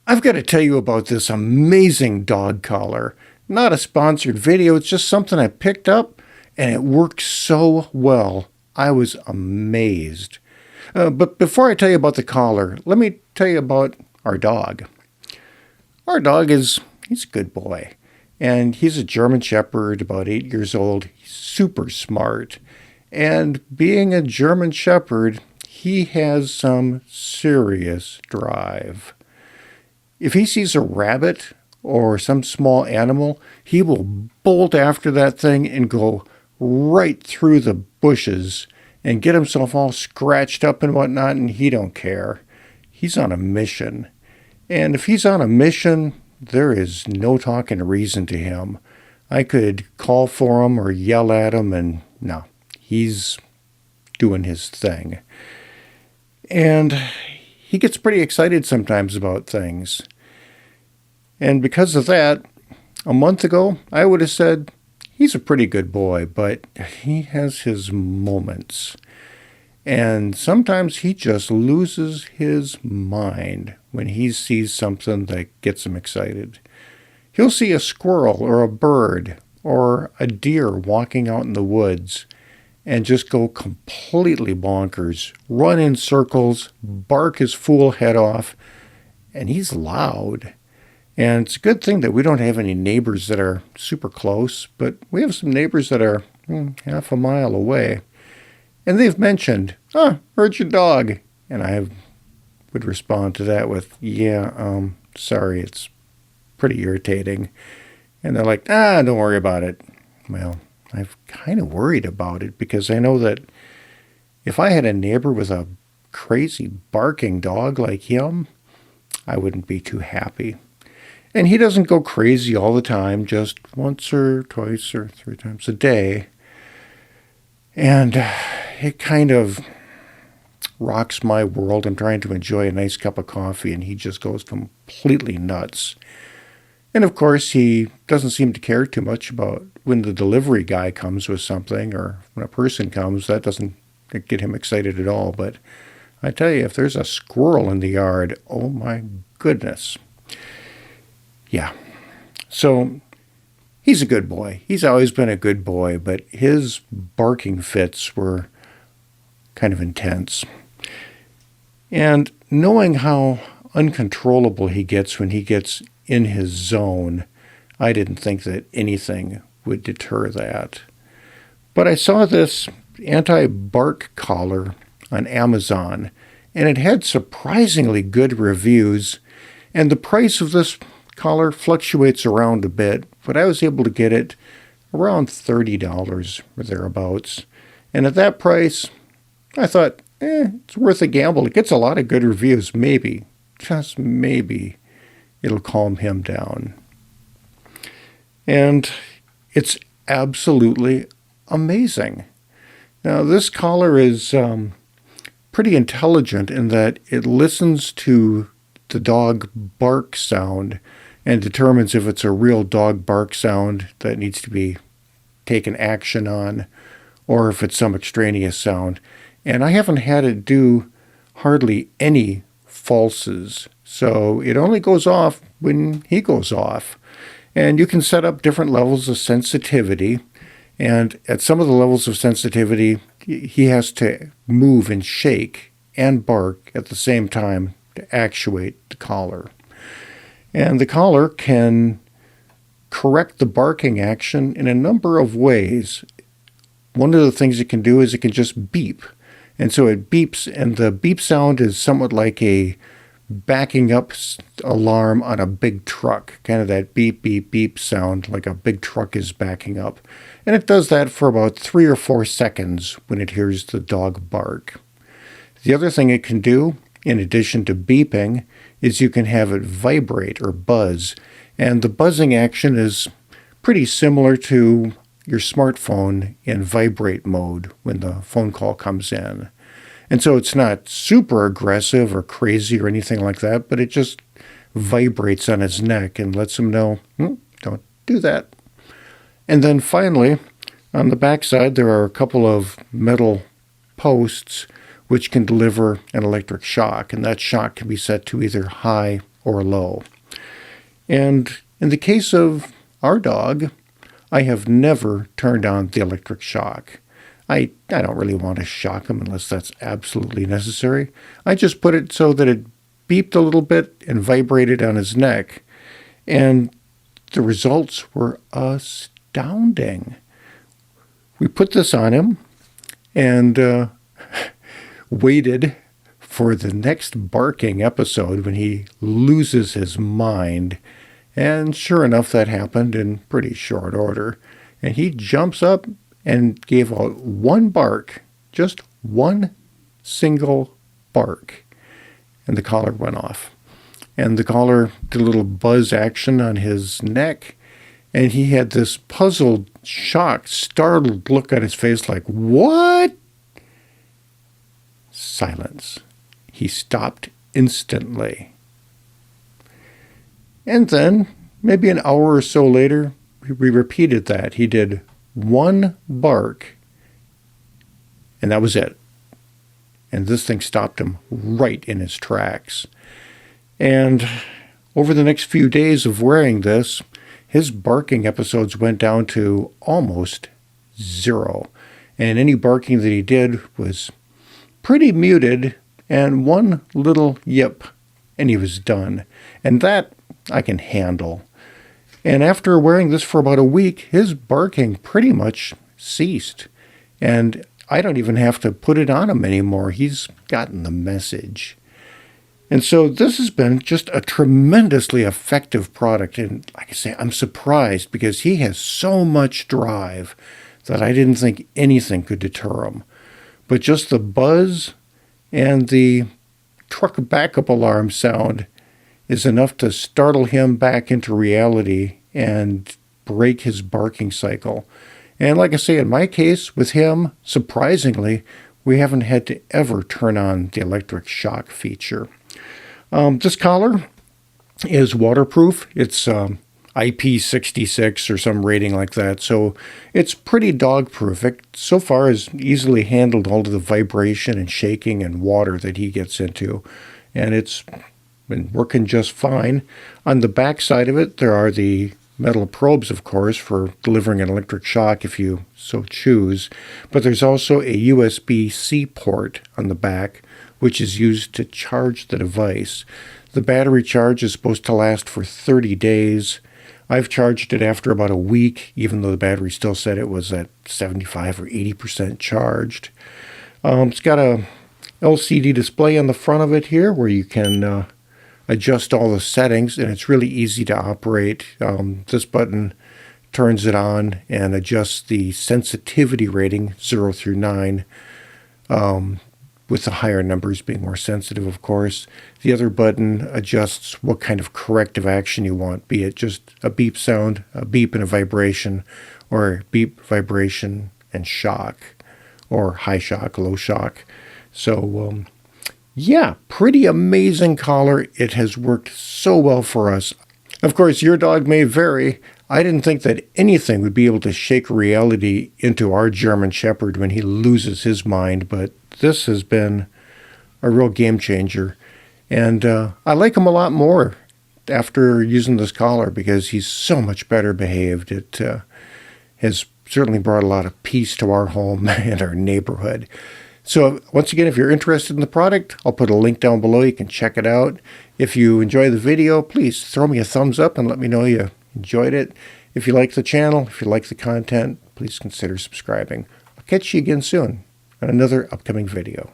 I've got to tell you about this amazing dog collar. Not a sponsored video, it's just something I picked up and it works so well. I was amazed. But before I tell you about the collar, let me tell you about our dog. Our dog he's a good boy. And he's a German Shepherd, about 8 years old. He's super smart. And being a German Shepherd, he has some serious drive. If he sees a rabbit or some small animal, he will bolt after that thing and go right through the bushes and get himself all scratched up and whatnot, and he don't care. He's on a mission. And if he's on a mission, there is no talking reason to him. I could call for him or yell at him, and no, he's doing his thing. And he gets pretty excited sometimes about things. And because of that, a month ago, I would have said, he's a pretty good boy, but he has his moments. And sometimes he just loses his mind when he sees something that gets him excited. He'll see a squirrel or a bird or a deer walking out in the woods and just go completely bonkers, run in circles, bark his fool head off, and he's loud. And it's a good thing that we don't have any neighbors that are super close, but we have some neighbors that are half a mile away. And they've mentioned, heard your dog. And I would respond to that with, sorry, it's pretty irritating. And they're like, don't worry about it. Well, I've kind of worried about it because I know that if I had a neighbor with a crazy barking dog like him, I wouldn't be too happy. And he doesn't go crazy all the time, just once or twice or 3 times a day. And it kind of rocks my world. I'm trying to enjoy a nice cup of coffee, and he just goes completely nuts. And of course, he doesn't seem to care too much about when the delivery guy comes with something or when a person comes. That doesn't get him excited at all. But I tell you, if there's a squirrel in the yard, oh my goodness. Yeah. So he's a good boy. He's always been a good boy, but his barking fits were kind of intense. And knowing how uncontrollable he gets when he gets in his zone, I didn't think that anything would deter that. But I saw this anti-bark collar on Amazon, and it had surprisingly good reviews, and the price of this collar fluctuates around a bit, but I was able to get it around $30 or thereabouts. And at that price, I thought, it's worth a gamble. It gets a lot of good reviews. Maybe, just maybe, it'll calm him down. And it's absolutely amazing. Now, this collar is pretty intelligent in that it listens to the dog bark sound and determines if it's a real dog bark sound that needs to be taken action on or if it's some extraneous sound. And I haven't had it do hardly any falses. So it only goes off when he goes off. And you can set up different levels of sensitivity. And at some of the levels of sensitivity, he has to move and shake and bark at the same time to actuate the collar. And the collar can correct the barking action in a number of ways. One of the things it can do is it can just beep. And so it beeps, and the beep sound is somewhat like a backing up alarm on a big truck, kind of that beep, beep, beep sound like a big truck is backing up. And it does that for about 3 or 4 seconds when it hears the dog bark. The other thing it can do, in addition to beeping, is you can have it vibrate or buzz. And the buzzing action is pretty similar to your smartphone in vibrate mode when the phone call comes in. And so it's not super aggressive or crazy or anything like that, but it just vibrates on his neck and lets him know, don't do that. And then finally, on the backside, there are a couple of metal posts which can deliver an electric shock, and that shock can be set to either high or low. And in the case of our dog, I have never turned on the electric shock. I don't really want to shock him unless that's absolutely necessary. I just put it so that it beeped a little bit and vibrated on his neck. And the results were astounding. We put this on him and waited for the next barking episode when he loses his mind. And sure enough, that happened in pretty short order. And he jumps up and gave out one bark, just one single bark. And the collar went off. And the collar did a little buzz action on his neck. And he had this puzzled, shocked, startled look on his face like, "What?" Silence. He stopped instantly. And then, maybe an hour or so later, we repeated that. He did one bark, and that was it. And this thing stopped him right in his tracks. And over the next few days of wearing this, his barking episodes went down to almost zero. And any barking that he did was pretty muted, and one little yip, and he was done. And that I can handle. And after wearing this for about a week, his barking pretty much ceased. And I don't even have to put it on him anymore. He's gotten the message. And so this has been just a tremendously effective product. And like I say, I'm surprised because he has so much drive that I didn't think anything could deter him. But just the buzz and the truck backup alarm sound is enough to startle him back into reality and break his barking cycle. And like I say, in my case, with him, surprisingly, we haven't had to ever turn on the electric shock feature. This collar is waterproof. It's IP66 or some rating like that, so it's pretty dog-proof. It so far has easily handled all of the vibration and shaking and water that he gets into, and it's been working just fine. On the back side of it, there are the metal probes, of course, for delivering an electric shock if you so choose, but there's also a USB-C port on the back, which is used to charge the device. The battery charge is supposed to last for 30 days. I've charged it after about a week, even though the battery still said it was at 75 or 80% charged. It's got a LCD display on the front of it here where you can adjust all the settings, and it's really easy to operate. This button turns it on and adjusts the sensitivity rating 0 through 9, with the higher numbers being more sensitive, of course. The other button adjusts what kind of corrective action you want, be it just a beep sound, a beep and a vibration, or beep, vibration, and shock, or high shock, low shock. So, yeah, pretty amazing collar. It has worked so well for us. Of course, your dog may vary. I didn't think that anything would be able to shake reality into our German Shepherd when he loses his mind, but this has been a real game changer. And I like him a lot more after using this collar because he's so much better behaved. It has certainly brought a lot of peace to our home and our neighborhood. So once again, if you're interested in the product, I'll put a link down below. You can check it out. If you enjoy the video, please throw me a thumbs up and let me know you enjoyed it. If you like the channel, if you like the content, please consider subscribing. I'll catch you again soon on another upcoming video.